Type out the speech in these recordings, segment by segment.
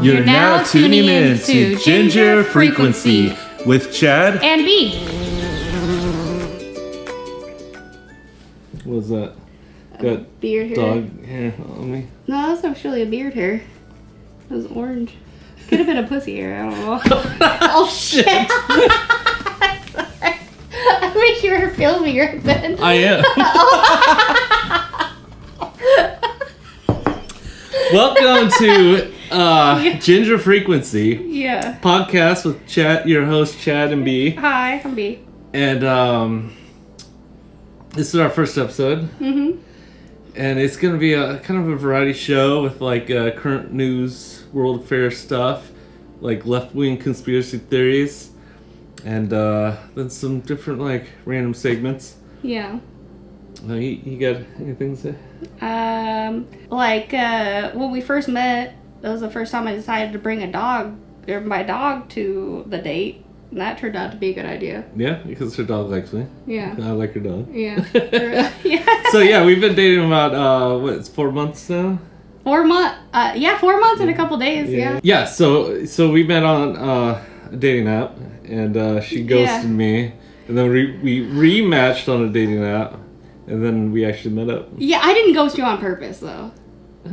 You're now tuning in to Ginger Frequency with Chad and B. What was that? Got beard hair. Dog hair on me. No, that's actually a beard hair. It was orange. Could have been a pussy hair. I don't know. Oh shit! Sorry. I wish you were filming right then. I am. Welcome to Ginger Frequency. Yeah. Podcast with Chad, your host Chad and B. Hi, I'm B. And this is our first episode. Mm-hmm. And it's going to be a kind of a variety show with like current news, world affairs stuff, like left-wing conspiracy theories, and then some different like random segments. Yeah. You got anything to say? When we first met, that was the first time I decided to bring my dog to the date. And that turned out to be a good idea. Yeah, because her dog likes me. Yeah. I like her dog. Yeah. Yeah. So yeah, we've been dating about, it's 4 months now? 4 months. 4 months and a couple days. Yeah. Yeah, so we met on a dating app, and she ghosted me. And then we rematched on a dating app, and then we actually met up. Yeah, I didn't ghost you on purpose, though.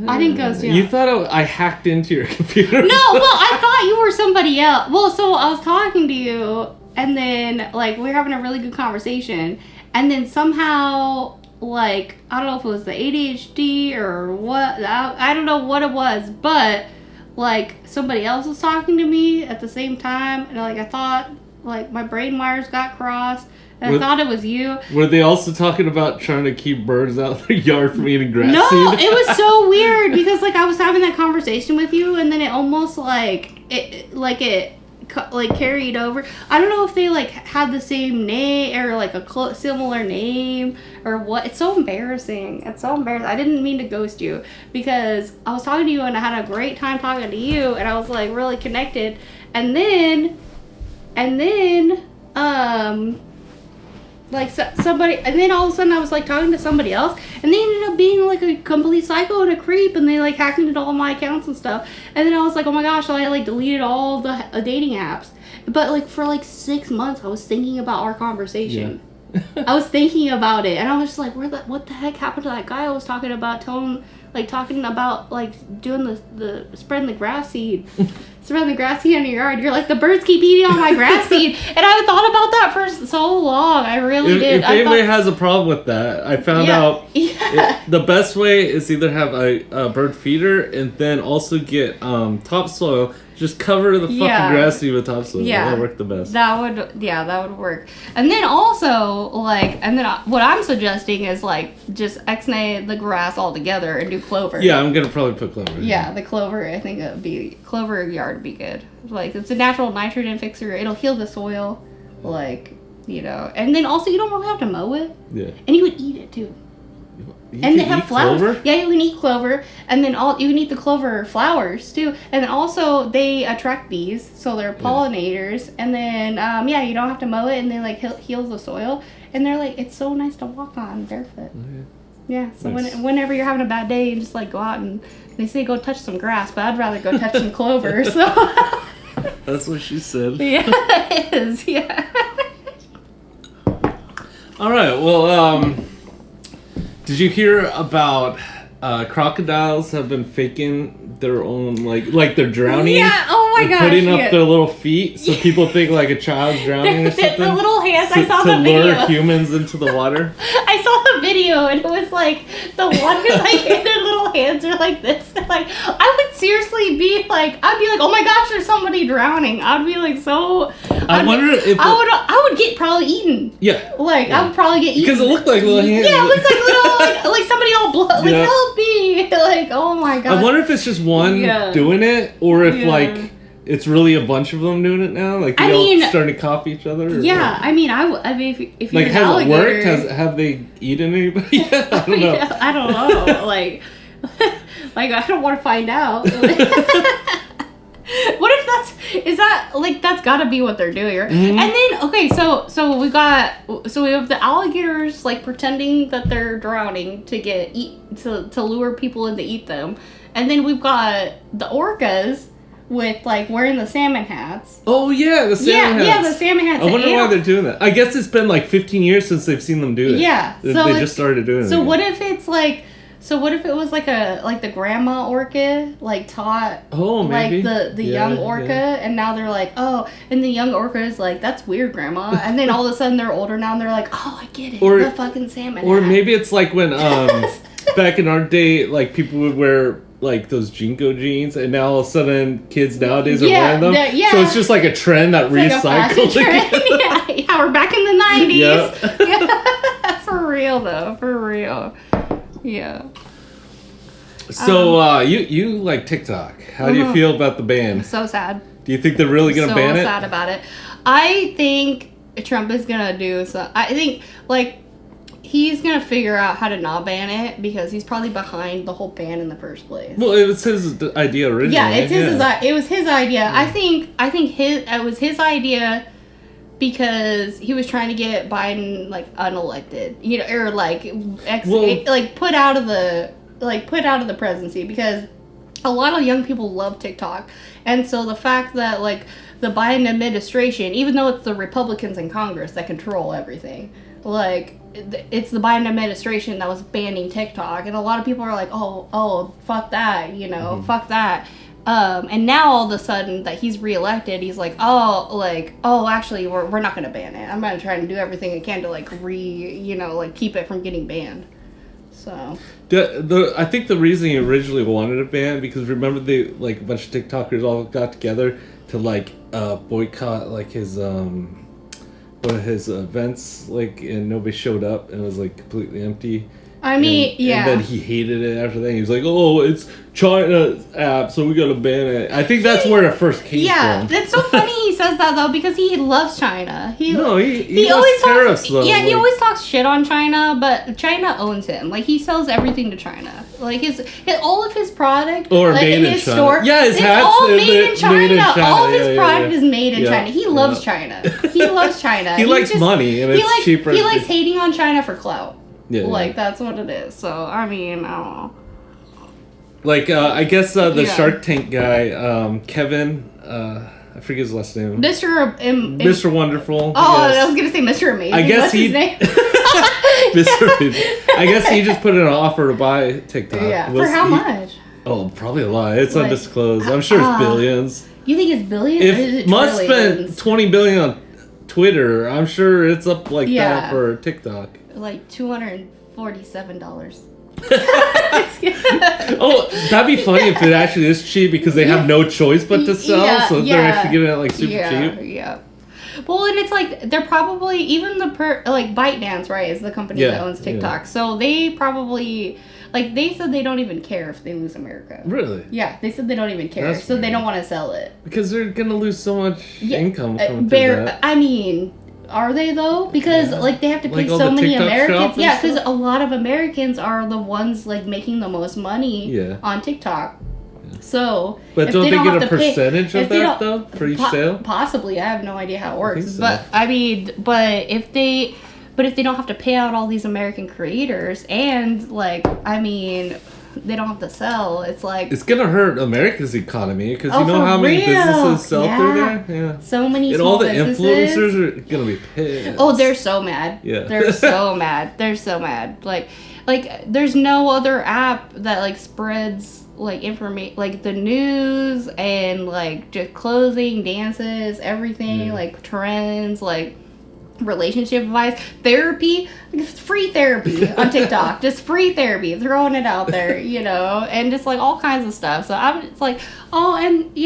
I didn't ghost you. You thought I hacked into your computer? No, well, I thought you were somebody else. Well, so I was talking to you, and then, like, we were having a really good conversation, and then somehow, like, I don't know if it was the ADHD or what, I don't know what it was, but, like, somebody else was talking to me at the same time, and, like, I thought, like, my brain wires got crossed. And I thought it was you. Were they also talking about trying to keep birds out of their yard from eating grass No, seed? it was so weird because like I was having that conversation with you, and then it almost carried over. I don't know if they like had the same name or like a similar name or what. It's so embarrassing. I didn't mean to ghost you because I was talking to you and I had a great time talking to you, and I was like really connected, and then somebody, and then all of a sudden I was like talking to somebody else, and they ended up being like a complete psycho and a creep, and they like hacked into all my accounts and stuff. And then I was like, oh my gosh, so I like deleted all the dating apps. But like for like 6 months I was thinking about our conversation. Yeah. I was thinking about it, and I was just like, what the heck happened to that guy I was talking about, talking about doing the spreading the grass seed. Spreading the grass seed in your yard. You're like, the birds keep eating all my grass seed. And I thought about that for so long. I really did. If anybody has a problem with that, I found out the best way is either have a bird feeder and then also get topsoil. Just cover the fucking grass seed with topsoil. Yeah. That'll work the best. That would work. And then also, what I'm suggesting is, just X-nay the grass altogether and do clover. Yeah, I'm going to probably put clover. Yeah, the clover, I think clover yard would be good. Like, it's a natural nitrogen fixer. It'll heal the soil. And then also you don't really have to mow it. Yeah. And you would eat it, too. And they have flowers. Clover? Yeah, you can eat clover, and then you can eat the clover flowers too. And then also they attract bees, so they're pollinators. And then you don't have to mow it, and they heals the soil. And they're it's so nice to walk on barefoot. Okay. Yeah. So nice. Whenever you're having a bad day, you just go out and they say go touch some grass, but I'd rather go touch some clover. So. That's what she said. Yeah, it is. Yeah. All right. Well. Did you hear about crocodiles have been faking their own like they're drowning? Yeah. Oh my gosh. Putting up their little feet so people think like a child's drowning or something. The little hands. I saw the video. To lure humans into the water. I saw the video and it was the one who's their little hands are like this. I would seriously be I'd be like, oh my gosh, there's somebody drowning. I'd be so. I wonder if I would get probably eaten. Yeah. I would probably get eaten because it looked like little hands. Yeah, it looked like little like somebody all blood. Help me! Oh my god. I wonder if it's just one doing it, or if it's really a bunch of them doing it now. They all starting to copy each other. Yeah, what? I mean, if you're an has alligator, it worked? Have they eaten anybody? I don't know. I don't know. I don't want to find out. What if that's gotta be what they're doing? Mm-hmm. And then so we have the alligators pretending that they're drowning to lure people in to eat them, and then we've got the orcas with like wearing the salmon hats. Oh yeah, the salmon hats. Yeah, the salmon hats. I wonder why they're doing that. I guess it's been like 15 years since they've seen them do it. Yeah, they just started doing it. So what if it's like? So what if it was like the grandma orca like taught maybe. like the young orca and now they're like, oh, and the young orca is like, that's weird, grandma, and then all of a sudden they're older now and they're like, oh, I get it, the fucking salmon or hat. Maybe it's like when back in our day, like people would wear like those Jinko jeans, and now all of a sudden kids nowadays are wearing them. So it's just like a trend that recycles. Yeah, we're back in the 90s. Yeah. For real though, for real. Yeah. So you like TikTok? How do you feel about the ban? I'm so sad. Do you think they're really gonna ban it? So sad about it. I think Trump is gonna do so. I think like he's gonna figure out how to not ban it because he's probably behind the whole ban in the first place. Well, it was his idea originally. Yeah, it's his. It was his idea. Yeah. I think it was his idea. Because he was trying to get Biden like unelected, you know, or like put out of the presidency, because a lot of young people love TikTok, and so the fact that like the Biden administration, even though it's the Republicans in Congress that control everything, like it's the Biden administration that was banning TikTok, and a lot of people are like, oh, fuck that, you know, fuck that. And now all of a sudden that he's reelected, he's like, actually, we're not going to ban it. I'm going to try and do everything I can to like keep it from getting banned. So I think the reason he originally wanted it banned, because remember they like a bunch of TikTokers all got together to like boycott like his one of his events, like, and nobody showed up and it was like completely empty. I mean, and then he hated it after that. He was like, "Oh, it's China's app, so we gotta ban it." I think that's where it first came from. Yeah, that's so funny he says that though, because he loves China. He always talks, though. Yeah, he always talks shit on China, but China owns him. Like he sells everything to China. Like all of his product, or like, made in in his China. store, Yeah, his hats all made in China. Made in China. All of his product is made in China. He loves Yeah. China. He loves China. He likes money, and it's cheaper. He likes hating on China for clout. Yeah, like that's what it is. So I mean, I don't know. Like I guess the Shark Tank guy, Kevin, I forget his last name. Mr. Wonderful. I was gonna say Mr. Amazing. I guess his name? Mr. Amazing. I guess he just put in an offer to buy TikTok. Yeah. For how much? Oh, probably a lot. It's undisclosed. I'm sure it's billions. You think it's billions? If Musk spent $20 billion on Twitter, I'm sure it's up like that for TikTok. Like $247. Oh, that'd be funny if it actually is cheap because they have no choice but to sell, so they're actually giving it like super cheap. Yeah. Well, and it's like they're probably even ByteDance, right, is the company that owns TikTok. So they probably they said they don't even care if they lose America. Really? Yeah, they said they don't even care, so they don't want to sell it because they're gonna lose so much income from that. I mean. Are they though? Because they have to pay so many Americans. Yeah, because a lot of Americans are the ones making the most money on TikTok. Yeah. So, but don't they get a percentage of that though for each sale? Possibly, I have no idea how it works. So. But I mean, if they don't have to pay out all these American creators and they don't have to sell. It's it's gonna hurt America's economy because you know how many businesses sell through there. Yeah, so many. And all the influencers are gonna be pissed. Oh, they're so mad. Yeah, they're so mad. They're so mad. Like there's no other app that spreads information the news and just clothing, dances, everything trends relationship advice, therapy, free therapy on TikTok, just free therapy, throwing it out there, and just all kinds of stuff. So I'm just I don't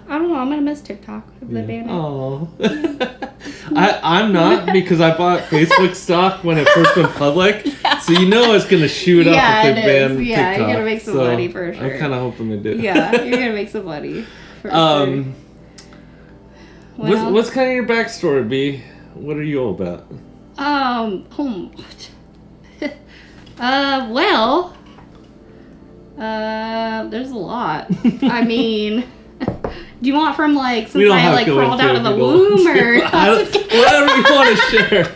know, I'm gonna miss TikTok if they ban it. Oh, I'm not, because I bought Facebook stock when it first went public, so it's gonna shoot up if they ban TikTok. Yeah, you're gonna make some money for sure. I'm kind of hoping they do. Yeah, you're gonna make some money. For sure. What's kind of your backstory, B? What are you all about? There's a lot. I mean, do you want from since I crawled out of the womb, or whatever you want to share?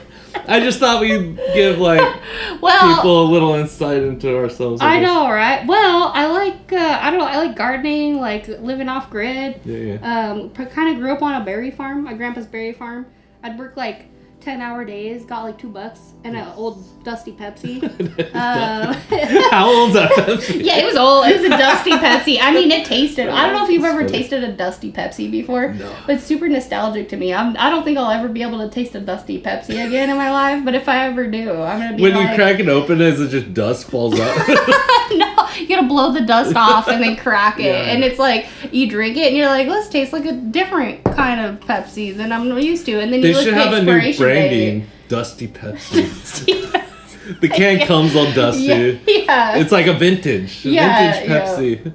I just thought we'd give like people a little insight into ourselves. I know, right? Well, I like I like gardening, like living off grid. Yeah. Kind of grew up on a berry farm, my grandpa's berry farm. I'd work like 10-hour days, got like $2 and an old dusty Pepsi. How old's that Pepsi? Yeah, it was old. It was a dusty Pepsi. I mean, it tasted. I don't know if you've ever tasted a dusty Pepsi before, but it's super nostalgic to me. I don't think I'll ever be able to taste a dusty Pepsi again in my life, but if I ever do, I'm gonna be when you crack it open, is it just dust falls out? No, you gotta blow the dust off and then crack it, and it's like you drink it and you're like, let's taste like a different kind of Pepsi than I'm used to, and then you look at the expiration date. Dusty Pepsi. The can comes all dusty. Yeah. It's like a vintage Pepsi.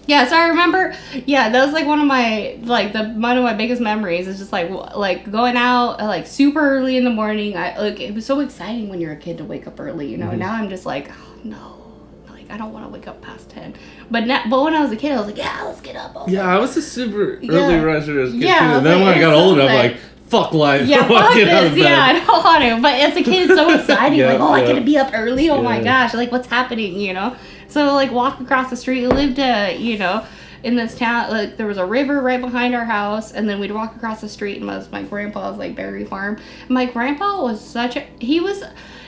Yeah, so I remember, that was like one of my biggest memories is just like going out like super early in the morning. It was so exciting when you're a kid to wake up early, you know. Mm-hmm. Now I'm just like, oh, no. I don't want to wake up past 10. But when I was a kid, I was like, let's get up. I was a super early riser as a kid too. And then like, when I got older, I'm like, fuck life. Yeah, fuck this. I don't want to. But as a kid, it's so exciting. I get to be up early. Oh my gosh. Like, what's happening, you know? So, like, walk across the street. We lived, in this town. Like, there was a river right behind our house. And then we'd walk across the street. And my grandpa's, like, berry farm. My grandpa was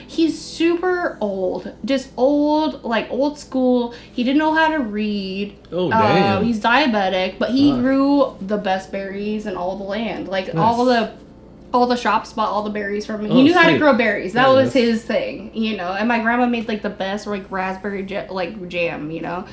he's super old. Just old, like, old school. He didn't know how to read. Oh, damn. He's diabetic, but he grew the best berries in all the land. Like, all the shops bought all the berries from him. He knew how to grow berries. That was his thing, you know. And my grandma made, like, the best, like, raspberry jam, you know.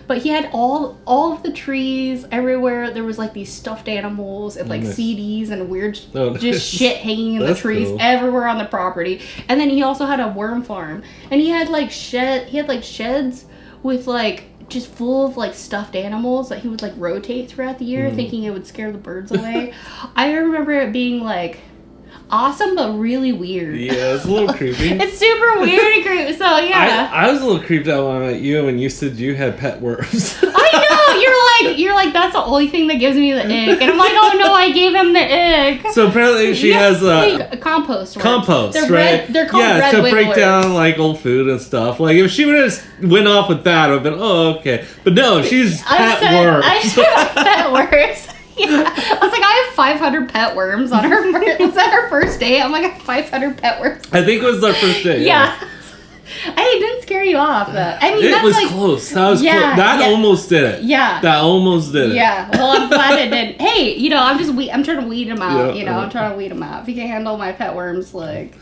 But he had all of the trees everywhere. There was like these stuffed animals and like CDs and weird just shit hanging in the trees everywhere on the property. And then he also had a worm farm, and he had like sheds with like just full of like stuffed animals that he would like rotate throughout the year, thinking it would scare the birds away. I remember it being like awesome, but really weird. Yeah, it's a little creepy. It's super weird and creepy. So yeah, I was a little creeped out when I met you when you said you had pet worms. I know, you're like that's the only thing that gives me the ick, and I'm like, oh no, I gave him the ick. So apparently she has compost worms. Compost, they're right? They're called red to wigglers. break down like old food and stuff. Like if she would have just went off with that, I'd have been okay. But no, she's pet worms. I said pet worms. Yeah. I was like, I have 500 pet worms on her. Was that her first date? I'm like, I have 500 pet worms. I think it was our first date. Yeah. It didn't scare you off. I mean, it was like, close. That was close. That almost did it. Yeah. That almost did it. Yeah. Well, I'm glad it didn't. Hey, I'm trying to weed them out. I'm trying to weed them out. If you can handle my pet worms, like.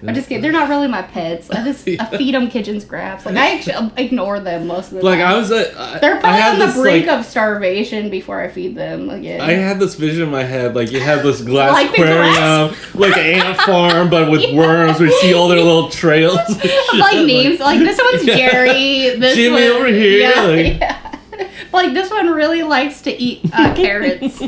I'm just kidding. They're not really my pets. I feed them kitchen scraps. Like I actually ignore them most of the time. They're probably on the brink of starvation before I feed them again. I had this vision in my head, like you have this glass aquarium, like an ant farm, but with worms. We see all their little trails. Like names. Like this one's Jerry. This Jimmy over here. Yeah. Like this one really likes to eat carrots.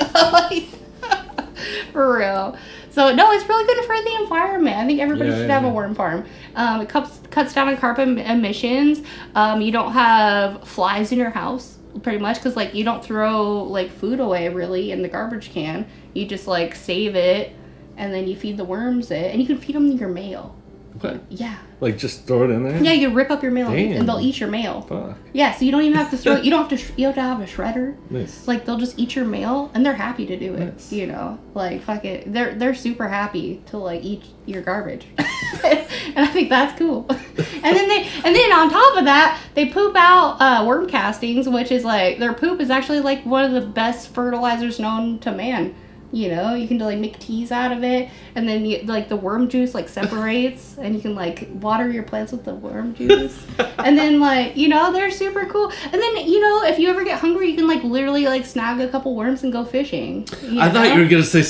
For real. So, no, it's really good for the environment. I think everybody should have a worm farm. It cuts down on carbon emissions. You don't have flies in your house, pretty much, because, like, you don't throw, like, food away, really, in the garbage can. You just, like, save it, and then you feed the worms it, and you can feed them your mail. What? Yeah. Like just throw it in there? Yeah, you rip up your mail and they'll eat your mail. Fuck. Yeah, so you don't even have to throw it. You have to have a shredder. Nice. Like they'll just eat your mail and they're happy to do it. Nice. You know, like fuck it. They're super happy to like eat your garbage. And I think that's cool. And then on top of that, they poop out worm castings, which is like their poop is actually like one of the best fertilizers known to man. You know, you can like make teas out of it, and then the worm juice like separates, and you can like water your plants with the worm juice. And then they're super cool. And then if you ever get hungry, you can like literally like snag a couple worms and go fishing. I thought you were gonna say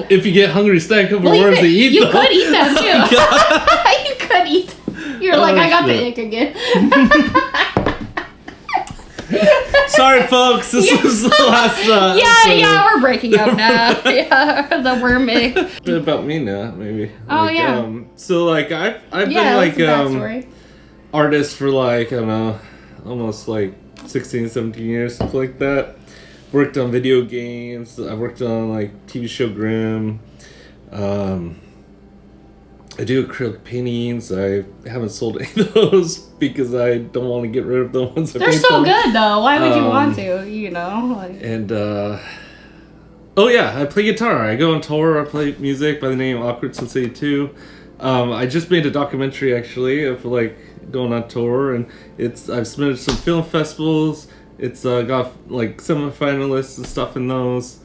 if you get hungry, snag a couple worms and eat them. You could eat them too. You could eat them. You're like, I got the ick again. Sorry, folks. This was the last. We're breaking up now. Yeah, the worm ick. A bit about me now, maybe. Oh yeah. So like I've been like artist for like I don't know, almost like 16, 17 years, something like that. Worked on video games. I worked on like TV show Grimm. I do acrylic paintings. I haven't sold any of those because I don't want to get rid of the ones I They're paint so them. good, though. Why would you want to, you know? Like... And, oh yeah, I play guitar. I go on tour. I play music by the name Awkward Since 82. I just made a documentary, actually, of, like, going on tour. And I've submitted some film festivals. It's got, like, semi-finalists and stuff in those.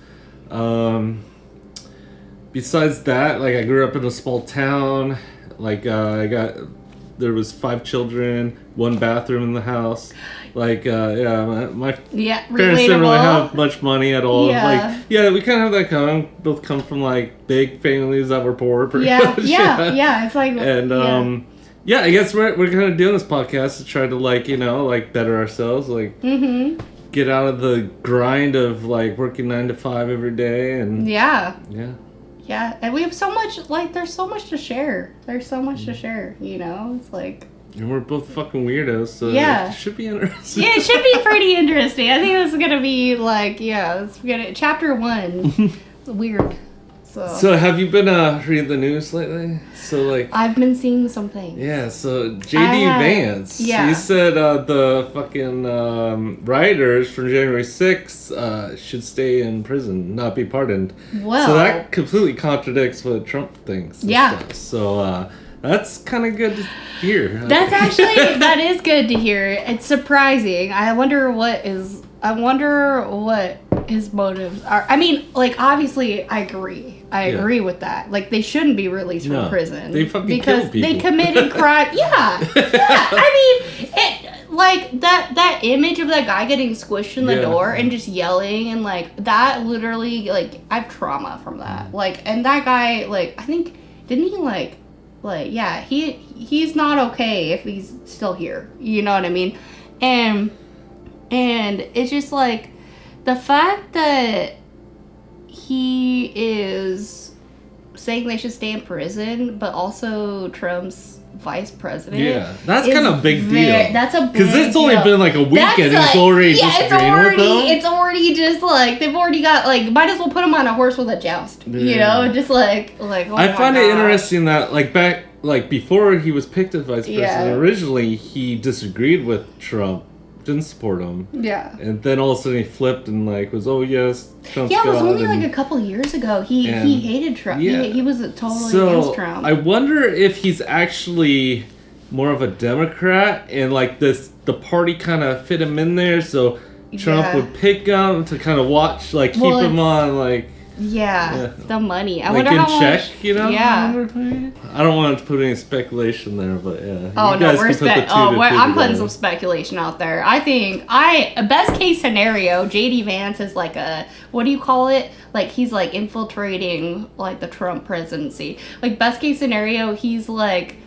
Besides that, like, I grew up in a small town. Like, there was 5 children, 1 bathroom in the house. Like, my parents didn't really have much money at all. Yeah. Like, yeah, we kind of have that coming. Both come from, like, big families that were poor, pretty much. Yeah, it's like... And, yeah, I guess we're kind of doing this podcast to try to, like, you know, like, better ourselves. Like, get out of the grind of, like, working 9 to 5 every day. And Yeah. Yeah. Yeah, and we have so much, like, there's so much to share. There's so much to share, you know? It's like... And we're both fucking weirdos, so it should be interesting. Yeah, it should be pretty interesting. I think this is going to be, like, it's gonna... Chapter 1. Weird. So have you been reading the news lately? So, like... I've been seeing some things. Yeah, so J.D. Vance, he said the fucking rioters from January 6th should stay in prison, not be pardoned. Well... So that completely contradicts what Trump thinks. Yeah. Stuff. So that's kind of good to hear. That's actually... that is good to hear. It's surprising. I wonder what his motives are. I mean, like, obviously, I agree. I agree with that. Like, they shouldn't be released from prison. They fucking because kill people. They committed crime. Yeah. I mean, like, that image of that guy getting squished in the door and just yelling and, like, that literally, like, I have trauma from that. Like, and that guy, like, I think, didn't he, like, yeah, he's not okay if he's still here. You know what I mean? And it's just, like, the fact that he is saying they should stay in prison, but also Trump's vice president. Yeah, that's kind of a big deal. That's a big because it's only been like a weekend. He's already disagreeing with them. It's already just like they've already got like might as well put him on a horse with a joust. You know, just like. Oh I find it interesting that like back like before he was picked as vice president, originally he disagreed with Trump. Didn't support him. Yeah. And then all of a sudden he flipped and like was, oh yes, Trump's it was only like a couple years ago. He hated Trump. Yeah. He was totally against Trump. I wonder if he's actually more of a Democrat and like the party kind of fit him in there so Trump would pick him to kind of watch, like keep him on like... Yeah, the money. I like wonder in how check, much, you know? Yeah. I don't want to put any speculation there, but yeah. Oh, no, I'm putting some speculation out there. I think, a best case scenario, J.D. Vance is like a, what do you call it? Like, he's like infiltrating like the Trump presidency. Like, best case scenario, he's like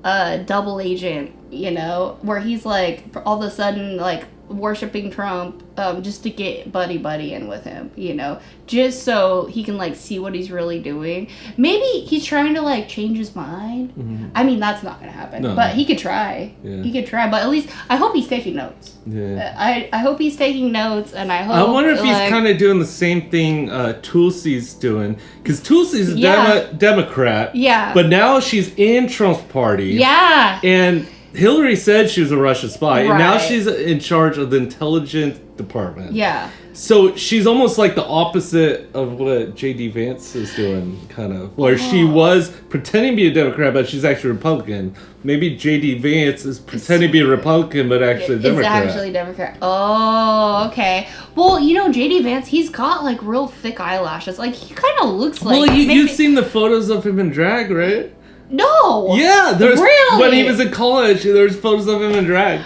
a double agent, you know? Where he's like, all of a sudden, like, worshiping Trump just to get buddy in with him, you know, just so he can like see what he's really doing. Maybe he's trying to like change his mind. Mm-hmm. I mean, that's not gonna happen, but he could try. Yeah. He could try, but at least I hope he's taking notes. Yeah. I hope he's taking notes, and I hope. I wonder if he's kind of doing the same thing Tulsi's doing, because Tulsi's a Democrat. Yeah. But now she's in Trump's party. Yeah. And Hillary said she was a Russian spy, and now she's in charge of the intelligence department. Yeah. So she's almost like the opposite of what J.D. Vance is doing, kind of. Where she was pretending to be a Democrat, but she's actually Republican. Maybe J.D. Vance is pretending to be a Republican, but actually a Democrat. It's actually Democrat. Oh, okay. Well, you know, J.D. Vance, he's got, like, real thick eyelashes. Like, he kind of looks like... Well, you've seen the photos of him in drag, right? No. Yeah, there's really? When he was in college, there's photos of him in drag.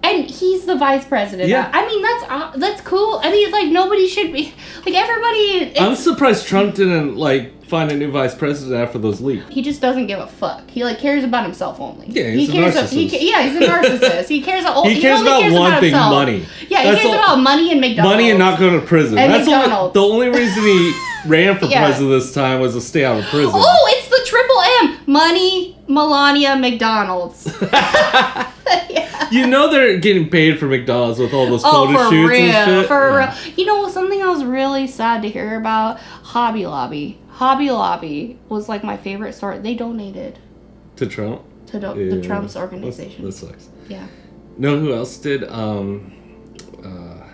And he's the vice president. Yeah. I mean, that's cool. I mean, like, nobody should be... Like, everybody... I'm surprised Trump didn't, like, find a new vice president after those leaks. He just doesn't give a fuck. He, like, cares about himself only. Yeah, he's a narcissist. He's a narcissist. He cares about... He cares about one thing, money. Yeah, he cares about money and McDonald's. Money and not going to prison. And that's McDonald's. The only reason he ran for president this time was to stay out of prison. Oh, it's the triple M. Money, Melania, McDonald's. Yeah. You know they're getting paid for McDonald's with all those photo shoots and shit. For real. You know, something I was really sad to hear about? Hobby Lobby. Hobby Lobby was like my favorite store. They donated to Trump. To the Trump's organization. That sucks. Yeah. Know who else did?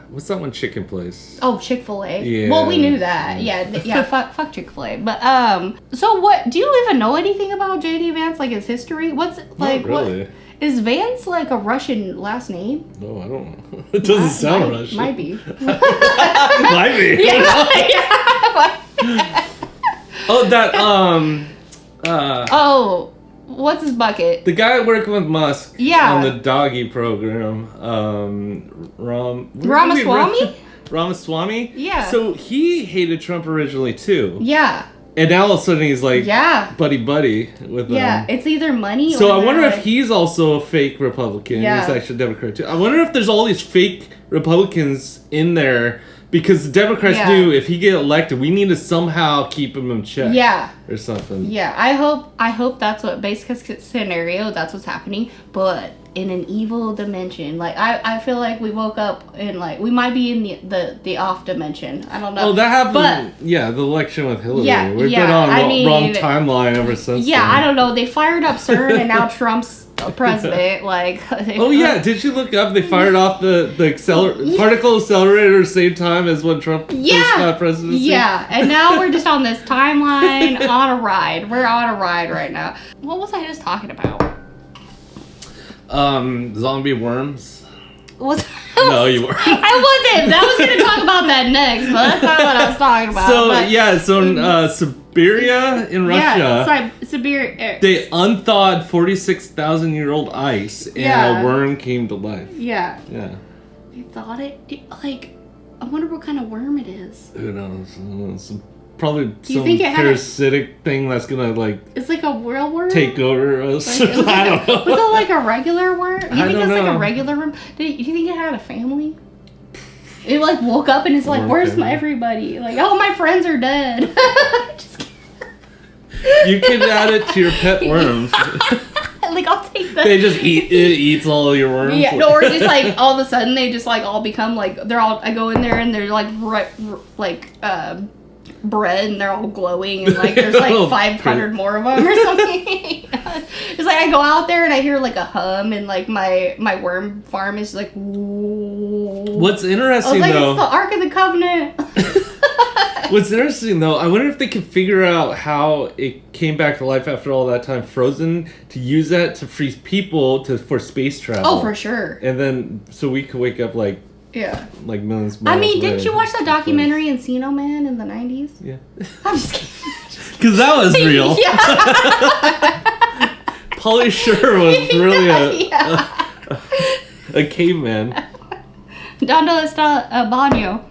What's that one chicken place? Oh, Chick-fil-A. Yeah. Well, we knew that. Yeah. Fuck Chick-fil-A. But so what? Do you even know anything about JD Vance? Like his history? What's like? Not really. What is Vance like a Russian last name? No, I don't know. It doesn't sound Russian. Might be. Might be. Yeah. Oh, that what's his bucket? the guy working with Musk. Yeah. On the doggy program. Ramaswamy? Ramaswamy? Yeah. So he hated Trump originally too. Yeah. And now all of a sudden he's like buddy with them. Yeah, it's either money so or I wonder like, if he's also a fake Republican. Yeah. He's actually a Democrat too. I wonder if there's all these fake Republicans in there because the Democrats knew if he get elected, we need to somehow keep him in check. Yeah. Or something. Yeah, I hope that's what base case scenario, that's what's happening. But in an evil dimension, like I feel like we woke up and like we might be in the off dimension. I don't know. Oh, that happened. The election with Hillary. Yeah, We've been on wrong timeline ever since. Yeah, then. I don't know. They fired up CERN and now Trump's president. Like. Did you look up? They fired off the particle accelerator at the same time as when Trump first got presidency. Yeah, and now we're just on this timeline on a ride. We're on a ride right now. What was I just talking about? Zombie worms. No, you weren't. I wasn't. I was going to talk about that next, but that's not what I was talking about. So in Siberia in Russia, Siberia. They unthawed 46,000-year-old ice, and a worm came to life. Yeah. Yeah. They thought I wonder what kind of worm it is. Who knows? Probably some parasitic thing that's gonna It's like a worm? take over us. I don't know. Was it like a regular worm? You think it's like a regular worm? Do you think it had a family? It woke up and it's like, where's everybody? Like, all my friends are dead. Just kidding. You can add it to your pet worms. I'll take that. They just eats all of your worms. Yeah, or just all of a sudden they just all become they're all. I go in there and they're bread and they're all glowing and there's 500 more of them or something. It's I go out there and I hear a hum and my worm farm is ooh. What's interesting though, it's the Ark of the Covenant. What's interesting though, I wonder if they can figure out how it came back to life after all that time frozen, to use that to freeze people for space travel. Oh, for sure. And then so we could wake up millions more. I mean, didn't you watch that documentary Encino Man in the 90s? Yeah. I'm just kidding. Because that was real. Yeah. Pauly Shore was really a caveman. Donde está baño?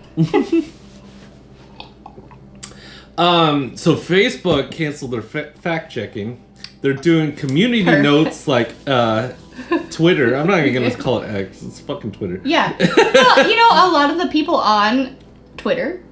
So Facebook canceled their fact checking. They're doing community notes like Twitter. I'm not even gonna call it X. It's fucking Twitter. Yeah. Well, a lot of the people on Twitter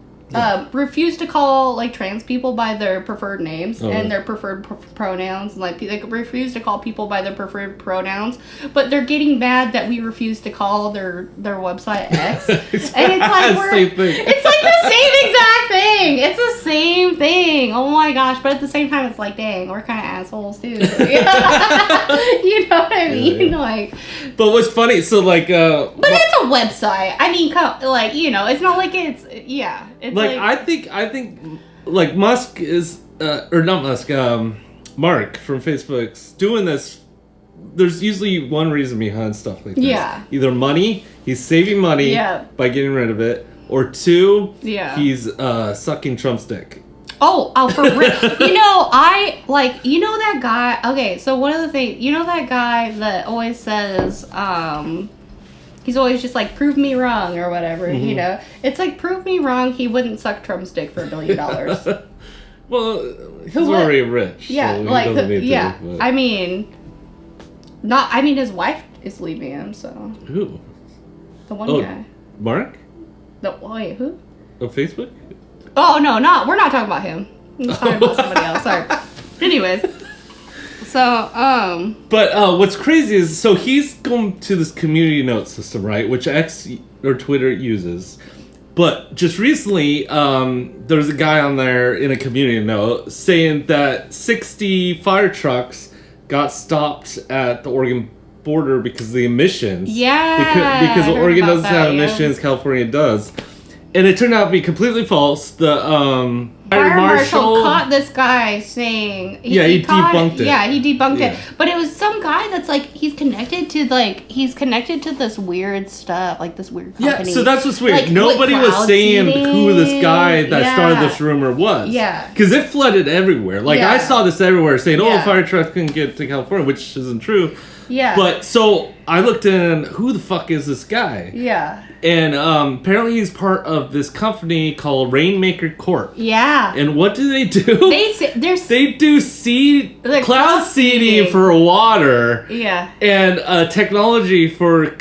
refuse to call trans people by their preferred names and their preferred pronouns. They refuse to call people by their preferred pronouns, but they're getting mad that we refuse to call their website X. And it's it's the same exact thing. It's the same thing. Oh my gosh! But at the same time, it's dang, we're kind of assholes too. You know what I mean? Yeah. But what's funny? So but it's a website. I mean, it's not it's It's I think Musk is or not Musk, Mark from Facebook's doing this. There's usually one reason behind stuff like this. Yeah. Either money, he's saving money by getting rid of it, or two, he's sucking Trump's dick. Oh, for real. That guy. Okay, so one of the things, that guy that always says, he's always just prove me wrong or whatever, Mm-hmm. It's prove me wrong, he wouldn't suck Trump's dick for $1 billion. Well, he's already rich. Yeah, so he doesn't need to, but. I mean, his wife is leaving him, so. Who? The one guy. Mark? Wait, who? Of Facebook? Oh, no, we're not talking about him. I'm talking about somebody else, sorry. Anyways. So, But what's crazy is, so he's going to this community note system, right? Which X or Twitter uses. But just recently, there was a guy on there in a community note saying that 60 fire trucks got stopped at the Oregon border because of the emissions. Yeah. Because Oregon doesn't have emissions, California does. And it turned out to be completely false. The fire marshal caught this guy saying... he debunked it. Yeah, he debunked it. But it was some guy that's like, he's connected to this weird stuff, like this weird company. Yeah, so that's what's weird. Like, Nobody was saying who this guy that started this rumor was. Yeah. Because it flooded everywhere. Like, I saw this everywhere saying, fire trucks couldn't get to California, which isn't true. Yeah. But, so, I looked in, who the fuck is this guy? Yeah. And apparently he's part of this company called Rainmaker Corp. Yeah. And what do? They do cloud seeding for water. Yeah. And technology for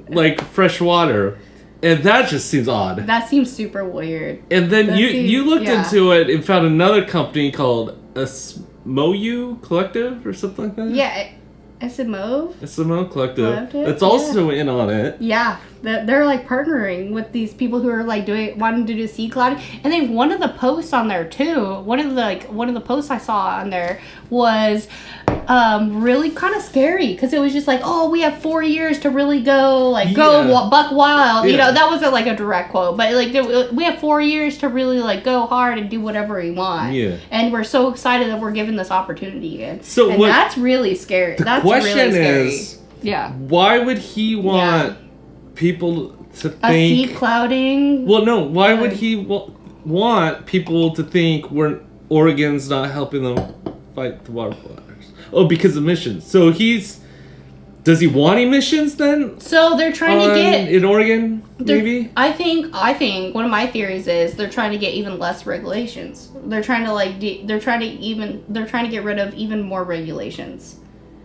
like fresh water. And that just seems odd. That seems super weird. And then you looked into it and found another company called Asmoyu Collective or something like that? Yeah. SMO Collective. That's also in on it. Yeah, they're like partnering with these people who are like wanting to do seed clouding. And then one of the posts on there too. One of the posts I saw on there was really kind of scary because it was just like, oh, we have 4 years to really go buck wild. You know, that wasn't like a direct quote, but like we have 4 years to really like go hard and do whatever we want. Yeah, and we're so excited that we're given this opportunity again. That's really scary. That's question really is, why would he want people to think... A seed clouding? Well, no, why would he want people to think Oregon's not helping them fight the wildfires? Oh, because of emissions. So does he want emissions then? So they're trying to get... In Oregon, maybe? I think one of my theories is they're trying to get even less regulations. They're trying to they're trying to get rid of even more regulations.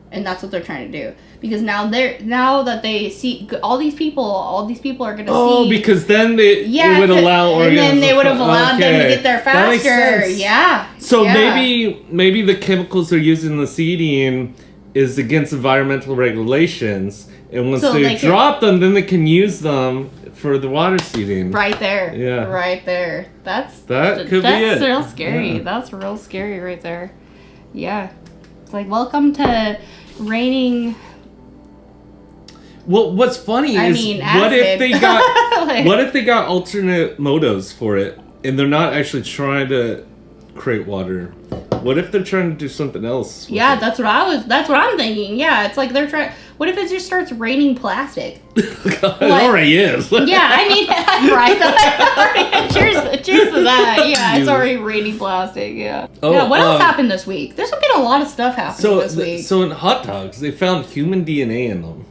And that's what they're trying to do, because now that they see all these people are going to see. Oh, because then it would allow Oregon, and then they would have allowed them to get there faster. That makes sense. Yeah. So maybe the chemicals they're using in the seeding is against environmental regulations, and once they drop them, then they can use them for the water seeding. Right there. Yeah. Right there. That could be it. That's real scary. Yeah. That's real scary right there. Yeah. It's like, welcome to raining. Well, what's funny is what if they got what if they got alternate motives for it and they're not actually trying to create water? What if they're trying to do something else? Yeah, that's what I'm thinking. Yeah, it's like they're trying. What if it just starts raining plastic? God, it already is. Yeah, I mean, right. Cheers to that. Yeah, it's already raining plastic. Yeah. Oh, yeah. What else happened this week? There's been a lot of stuff happening this week. So in hot dogs, they found human DNA in them.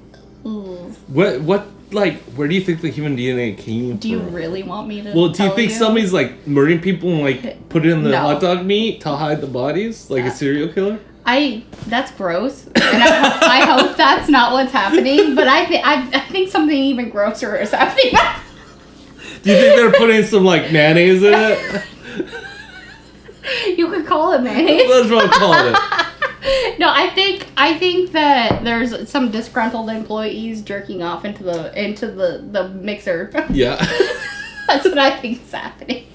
Ooh. What? Like, where do you think the human DNA came from? Do you really want me to? Well, do you think somebody's like murdering people and like put it in the hot dog meat to hide the bodies, like a serial killer? That's gross, and I hope that's not what's happening. But I think something even grosser is happening. Do you think they're putting some like mayonnaise in it? You could call it mayonnaise. That's what I'm calling it. No, I think that there's some disgruntled employees jerking off into the mixer. Yeah. That's what I think is happening.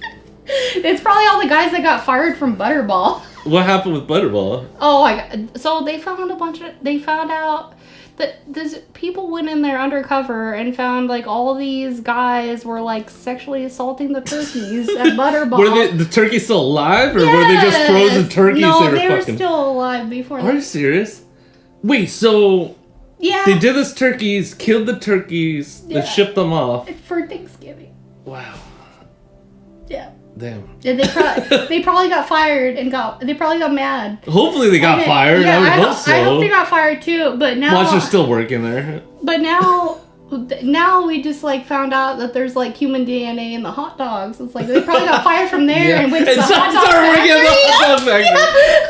It's probably all the guys that got fired from Butterball. What happened with Butterball? Oh my god. So they found out that these people went in there undercover and found like all these guys were like sexually assaulting the turkeys at Butterball. Were the turkeys still alive, or were they just frozen turkeys? No, they were still alive before. Are you serious? Wait, so they did this turkeys, killed the turkeys, then shipped them off for Thanksgiving. Wow. Yeah. Damn. And they probably got fired and they probably got mad. Hopefully they got fired. Yeah, I would hope so. I hope they got fired too. But now, watch, they're still working there. But now we just like found out that there's like human DNA in the hot dogs. It's like they probably got fired from there and went to the hot dog factory.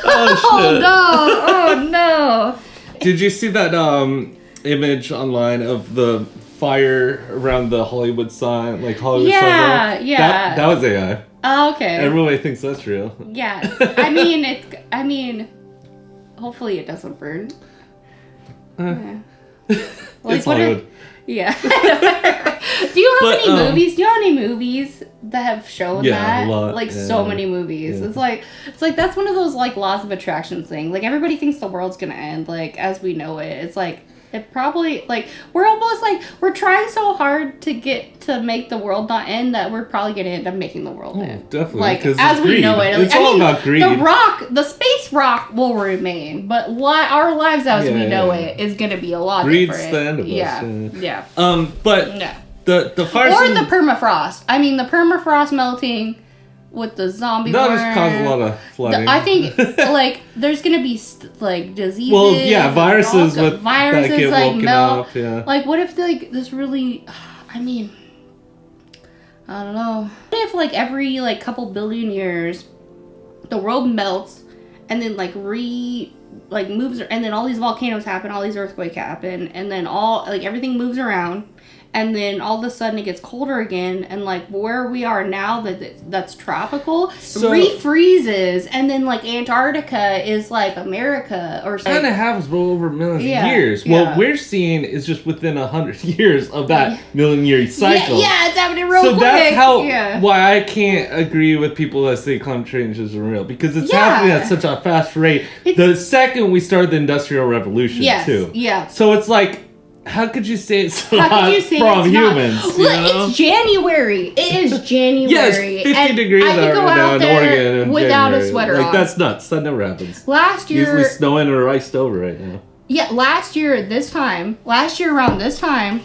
Oh shit! Oh no! Did you see that image online of the fire around the Hollywood sign, like Hollywood sign? Yeah. That was AI. Oh, okay. Everybody thinks that's real. Yeah. I mean, hopefully it doesn't burn. Yeah. Like, it's Hollywood. Yeah. Do you know how many movies? Do you know how many movies that have shown that? A lot. Like so many movies. Yeah. It's like that's one of those like laws of attraction thing. Like everybody thinks the world's gonna end like as we know it. It's like it probably like we're almost like we're trying so hard to make the world not end that we're probably gonna end up making the world end. Definitely. Like as we know it. Like, it's all about greed. The space rock will remain, but our lives as we know it is gonna be a lot Greed's different. The end of us. Yeah. But the fire or the permafrost. I mean, the permafrost melting with the zombie. That just caused a lot of flooding. I think like there's gonna be like diseases. Well, yeah, viruses that get like woken melt. up. Yeah. Like, what if like this really? I mean, I don't know. What if like every like couple billion years, the world melts, and then like moves, and then all these volcanoes happen, all these earthquakes happen, and then everything moves around. And then all of a sudden it gets colder again, and like where we are now that's tropical refreezes, and then like Antarctica is like America or something. Kind of happens over millions of years. Yeah. What we're seeing is just within 100 years of that million-year cycle. Yeah, it's happening real quick. So that's why I can't agree with people that say climate change isn't real, because it's happening at such a fast rate. The second we started the Industrial Revolution, too. Yeah. So it's like, how could you say it's from humans? Well, it's January. It is January. Yes, 50 degrees out in Oregon without January. a sweater on. That's nuts. That never happens. Last year, usually snowing or iced over right now. Yeah, last year around this time,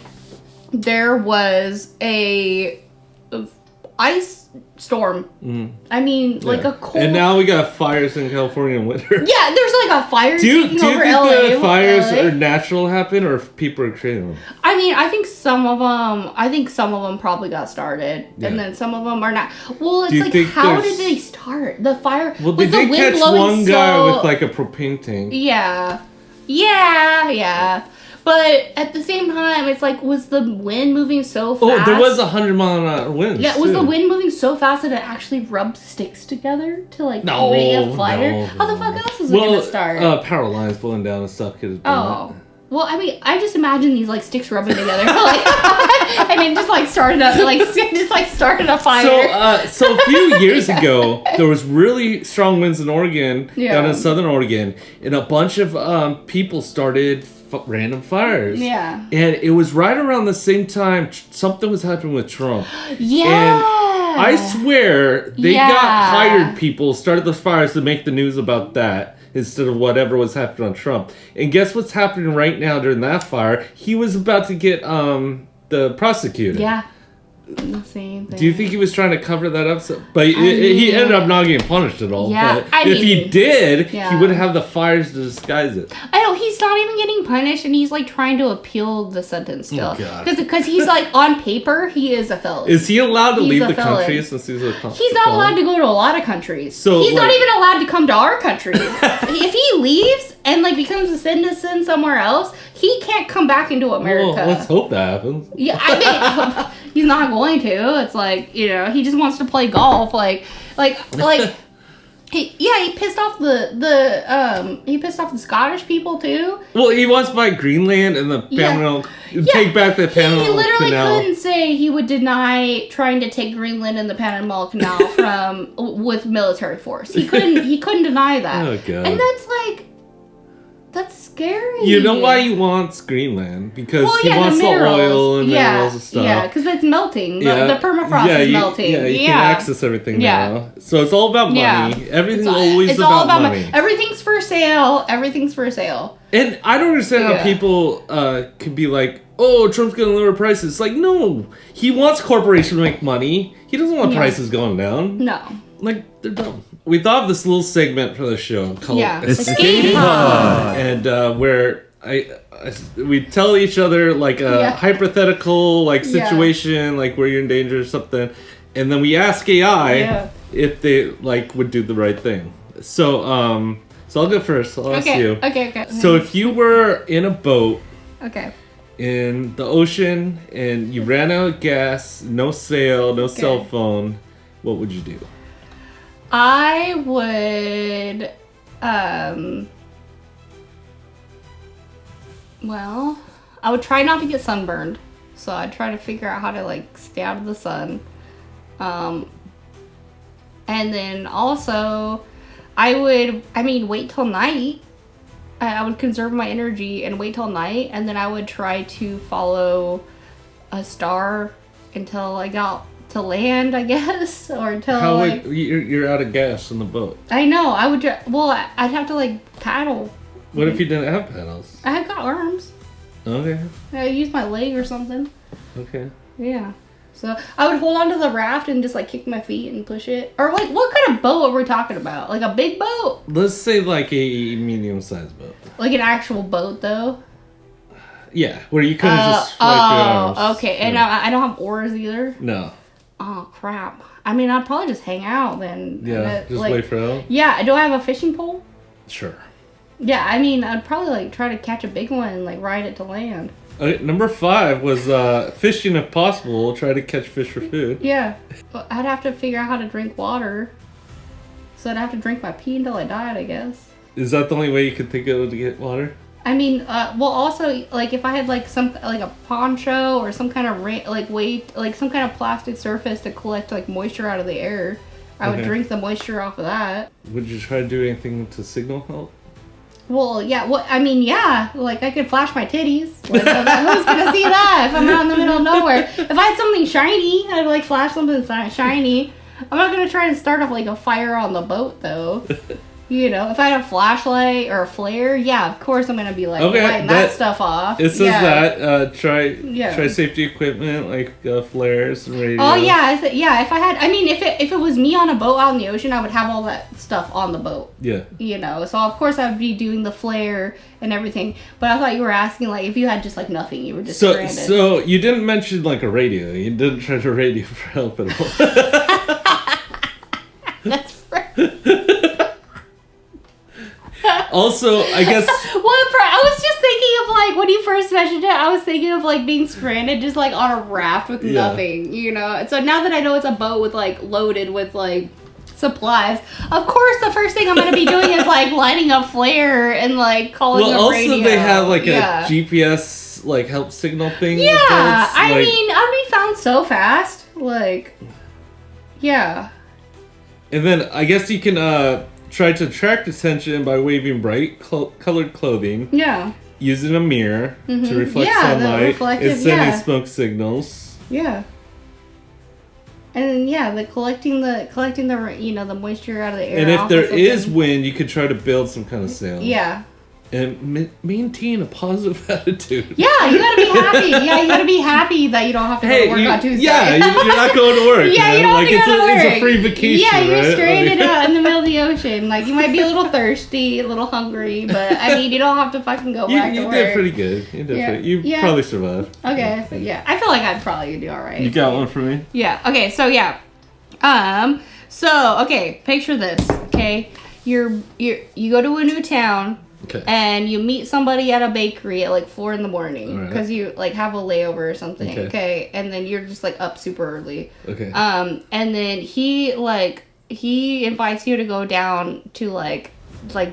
there was a ice storm. I mean, like a cold. And now we got fires in California in winter. Yeah, there's like a fire taking over LA. Do you think the fires are natural happen, or if people are creating them? I mean, I think some of them probably got started, and then some of them are not. Well, it's like, how did they start the fire? Well, they did catch one guy with like a propane tank. Yeah. But at the same time, it's like, was the wind moving so fast? Oh, there was 100-mile-an-hour winds. Yeah, was the wind moving so fast that it actually rubbed sticks together to like create a fire? How the fuck else was it gonna start? Power lines blowing down and stuff could have done that. Well, I mean, I just imagine these like sticks rubbing together, like, and it just like started a fire. So a few years ago, there was really strong winds in Oregon, down in southern Oregon, and a bunch of people started random fires. Yeah. And it was right around the same time something was happening with Trump. Yeah. And I swear they got hired people, started those fires to make the news about that instead of whatever was happening on Trump. And guess what's happening right now during that fire? He was about to get prosecuted. Yeah. The same thing. Do you think he was trying to cover that up? But he ended up not getting punished at all. Yeah, but if he did, he wouldn't have the fires to disguise it. I know, he's not even getting punished, and he's like trying to appeal the sentence still. Oh, God. Because he's like, on paper, he is a felon. Is he allowed to leave the country since he's a felon? He's not allowed to go to a lot of countries. So, he's not even allowed to come to our country. If he leaves and like becomes a citizen somewhere else, he can't come back into America. Well, let's hope that happens. Yeah, I mean, he's not going to. It's like, he just wants to play golf. He pissed off the Scottish people too. Well, he wants to buy Greenland and the Panama. Take back the Panama Canal. He literally couldn't say he would deny trying to take Greenland and the Panama Canal with military force. He couldn't deny that. Oh, God. And that's scary. You know why he wants Greenland? Because he wants the oil and minerals and stuff. Yeah, because it's melting. The permafrost is melting. Yeah, you can access everything now. So it's all about money. Yeah. Everything's always about money. Everything's for sale. Everything's for sale. And I don't understand how people could be like, oh, Trump's going to lower prices. It's like, no. He wants corporations to make money. He doesn't want prices going down. No. Like, they're dumb. We thought of this little segment for the show called Escape Pod. And where we tell each other like a hypothetical like situation, like where you're in danger or something, and then we ask AI if they like would do the right thing. So I'll go first. I'll ask you. Okay. So if you were in a boat in the ocean and you ran out of gas, no sail, no cell phone, what would you do? I would, I would try not to get sunburned. So I'd try to figure out how to like stay out of the sun. And then also wait till night. I would conserve my energy and wait till night, and then I would try to follow a star until I got to land, I guess, or until you're out of gas in the boat. I know. I'd have to like paddle. What if you didn't have paddles? I have got arms. Okay. I use my leg or something. Okay. Yeah. So I would hold on to the raft and just like kick my feet and push it. Or like, what kind of boat are we talking about? Like a big boat? Let's say like a medium-sized boat. Like an actual boat, though. Yeah, where you couldn't just swipe your arms. Oh, okay. And I don't have oars either. No. Oh crap! I mean, I'd probably just hang out then. Yeah, just wait for help. Yeah. Do I have a fishing pole? Sure. Yeah, I mean, I'd probably like try to catch a big one and like ride it to land. Okay, number 5 was fishing if possible. Try to catch fish for food. Yeah, I'd have to figure out how to drink water. So I'd have to drink my pee until I died, I guess. Is that the only way you could think of to get water? I mean, also like if I had like a poncho or some kind of some kind of plastic surface to collect like moisture out of the air, I would drink the moisture off of that. Would you try to do anything to signal help? Well, yeah. Yeah. Like I could flash my titties. Like, who's gonna see that if I'm out in the middle of nowhere? If I had something shiny, I'd like flash something shiny. I'm not gonna try and start off like a fire on the boat though. You know, if I had a flashlight or a flare, yeah, of course I'm gonna be like lighting that stuff off. It says that try safety equipment like flares and radio. Oh yeah, if I had, if it was me on a boat out in the ocean, I would have all that stuff on the boat. Yeah. You know, so of course I would be doing the flare and everything. But I thought you were asking like if you had just like nothing, you were just stranded. So you didn't mention like a radio. You didn't try to radio for help at all. That's right. Also, I guess... I was just thinking of, like, when you first mentioned it, I was thinking of, like, being stranded just, like, on a raft with nothing, you know? So now that I know it's a boat with, like, loaded with, like, supplies, of course the first thing I'm going to be doing is, like, lighting a flare and, like, calling a radio. Well, also they have, like, a GPS, like, help signal thing. Yeah, I mean, I'd be found so fast. Like, yeah. And then I guess you can, try to attract attention by waving bright colored clothing. Yeah. Using a mirror to reflect sunlight and sending smoke signals. Yeah. And the collecting the the moisture out of the air. And if there is wind, you could try to build some kind of sail. Yeah. And maintain a positive attitude. Yeah, you gotta be happy. Yeah, you gotta be happy that you don't have to go to work on Tuesday. Yeah, you're not going to work. Yeah, you don't have to go to work. It's a free vacation. Yeah, you're right? stranded out in the middle of the ocean. Like, you might be a little thirsty, a little hungry, but I mean, you don't have to fucking go back to work. You did pretty good. You probably survived. Okay, so I feel like I'd probably do all right. You got one for me? Yeah. Okay. So okay. Picture this. Okay, you go to a new town. Okay. And you meet somebody at a bakery at like 4 a.m. because you like have a layover or something. Okay. And then you're just like up super early. Okay. And then he invites you to go down to like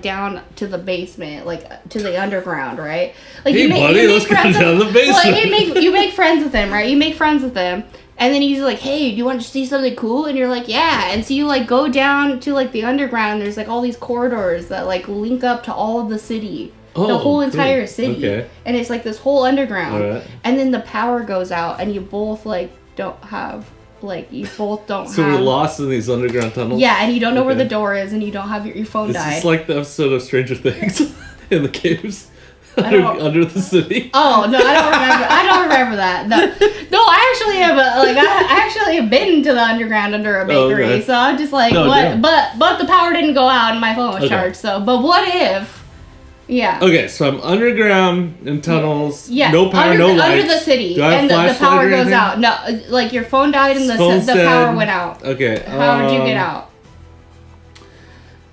down to the basement, like to the underground, right? Like, hey, buddy, let's go down the basement. Well, you make friends with him, right? You make friends with him. And then he's like, hey, do you want to see something cool? And you're like, yeah. And so you like go down to like the underground. And there's like all these corridors that like link up to all of the city. The whole entire city. Okay. And it's like this whole underground. All right. And then the power goes out and you both like don't have So we're lost in these underground tunnels? Yeah, and you don't know where the door is and you don't have your phone died. It's like the episode of Stranger Things in the caves. Under the city. Oh no, I don't remember that. No, I actually have been to the underground under a bakery. Okay. So I'm just like, what? Damn. But the power didn't go out and my phone was charged. So, but what if? Yeah. Okay, so I'm underground in tunnels. Yeah. No power, no lights. Under the city, Do I have and the power goes out. No, like your phone died and the power went out. Okay. How did you get out?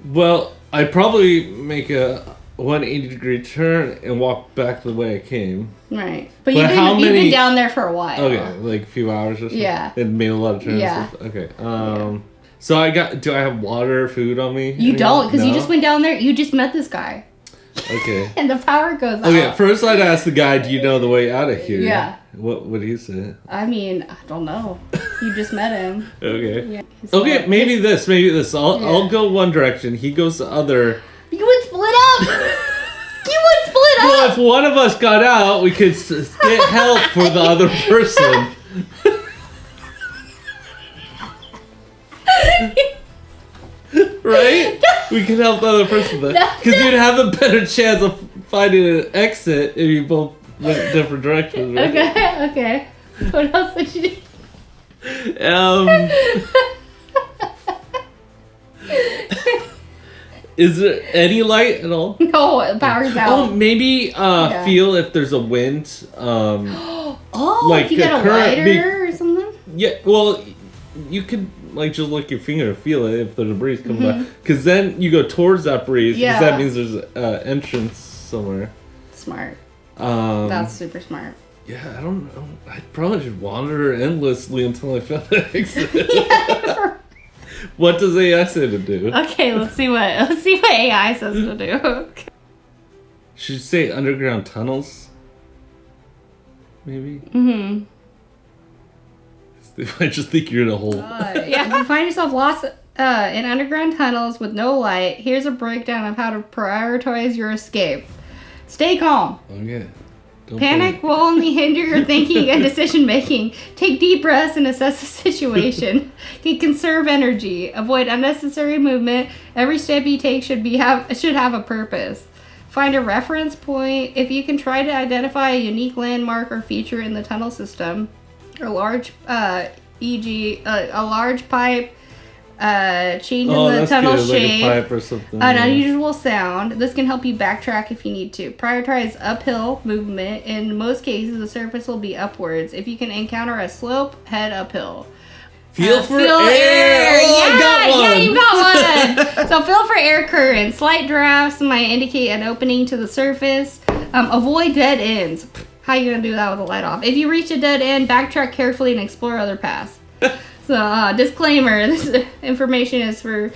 Well, I'd probably make a 180-degree turn and walk back the way I came. Right. But you've been down there for a while. Okay, like a few hours or something. Yeah. And made a lot of turns. Yeah. Okay. So do I have water, food on me? You don't, because you just went down there. You just met this guy. Okay. And the power goes out. Okay, first I'd ask the guy, do you know the way out of here? Yeah. What would he say? I mean, I don't know. You just met him. Okay. Yeah. Okay, maybe this. I'll go one direction. He goes the other. You would split up! You would split up! Well, if one of us got out, we could get help for the other person. Right? We could help the other person then. Because you'd have a better chance of finding an exit if you both went different directions, right? Okay. What else would you do? Is there any light at all? No, the power's out. Oh, maybe feel if there's a wind. Like if you got a lighter or something? Yeah, well, you could like just lick your finger and feel it if there's a breeze coming by. Because then you go towards that breeze, because that means there's an entrance somewhere. Smart. That's super smart. Yeah, I don't know. I'd probably just wander endlessly until I found an exit. What does AI say to do? Okay, let's see what AI says to do. Okay. Should you say underground tunnels? Maybe? I just think you're in a hole. Yeah, if you find yourself lost in underground tunnels with no light, here's a breakdown of how to prioritize your escape. Stay calm. Okay. Panic will only hinder your thinking and decision making. Take deep breaths and assess the situation. Conserve energy. Avoid unnecessary movement. Every step you take should have a purpose. Find a reference point. If you can try to identify a unique landmark or feature in the tunnel system, a large, e.g., a large pipe, change in the tunnel shape, like a pipe or something, an unusual sound. This can help you backtrack if you need to. Prioritize uphill movement. In most cases, the surface will be upwards. If you can encounter a slope, head uphill. Feel for air. Oh, I got one. Yeah, you got one. So feel for air currents. Slight drafts might indicate an opening to the surface. Avoid dead ends. How are you going to do that with the light off? If you reach a dead end, backtrack carefully and explore other paths. So, disclaimer, this information is for,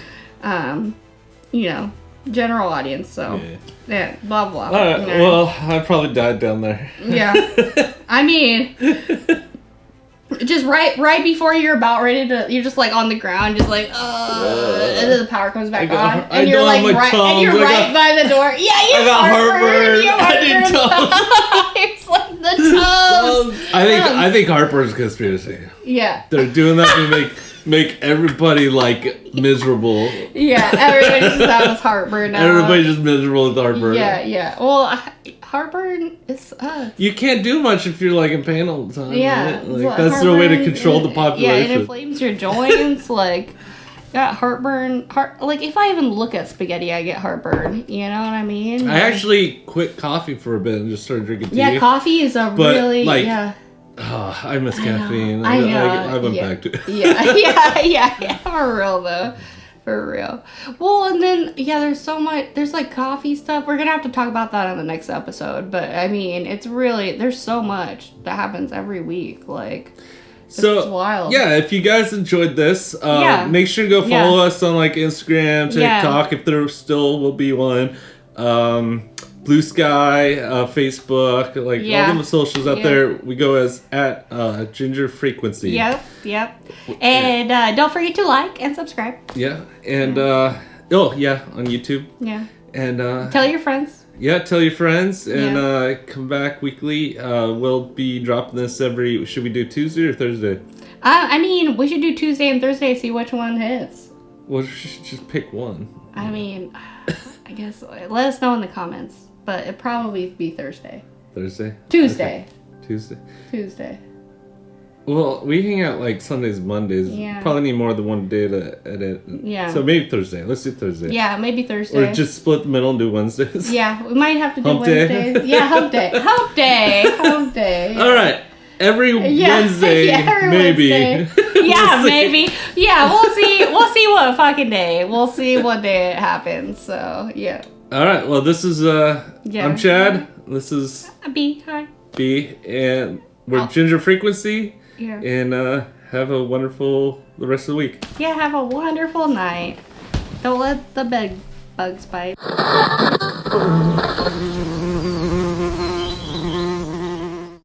general audience. So, yeah blah, blah. All right, well, I probably died down there. Yeah. I mean, just right before you're about ready to, you're just like on the ground, just like, and then the power comes back on. And you're like right by the door. Yeah, you got heartburn. I didn't It's like the toes. I think heartburn's a conspiracy. Yeah. They're doing that to make everybody like miserable. Yeah, everybody just has heartburn now. Everybody's just miserable with heartburn. Yeah. Well, heartburn is you can't do much if you're like in pain all the time. Yeah. Right? Like that's their way to control the population. Yeah, it inflames your joints. Like, got heartburn. Like if I even look at spaghetti, I get heartburn. You know what I mean? I actually quit coffee for a bit and just started drinking tea. Yeah, coffee is really Oh, I miss caffeine. I know. I went back to it. Yeah. For real though. For real. Well, and then, there's so much, there's like coffee stuff. We're going to have to talk about that in the next episode. But I mean, it's really, there's so much that happens every week. Like, it's wild. Yeah, if you guys enjoyed this, make sure to go follow us on like Instagram, TikTok, if there still will be one. Blue Sky, Facebook, like all the socials out there. We go as at Ginger Frequency. Yep. And don't forget to like and subscribe. Yeah, and on YouTube. Yeah. And tell your friends. Yeah, tell your friends and come back weekly. We'll be dropping this should we do Tuesday or Thursday? I mean, we should do Tuesday and Thursday, see which one hits. Well, we should just pick one. I mean, I guess let us know in the comments. But it'd probably be Thursday. Tuesday. Okay. Tuesday. Well, we hang out like Sundays, Mondays. Yeah. Probably need more than one day to edit. Yeah. So maybe Thursday. Let's do Thursday. Yeah, maybe Thursday. Or just split the middle and do Wednesdays. Yeah, we might have to do Wednesdays. Yeah, hump day. All right. Every Wednesday, maybe. Wednesday. Yeah, maybe. Yeah, we'll see. We'll see what fucking day. We'll see what day it happens. So, yeah. All right. Well, this is I'm Chad. This is B. Hi. B. And we're Ginger Frequency. Yeah. And have a wonderful the rest of the week. Yeah. Have a wonderful night. Don't let the bed bugs bite.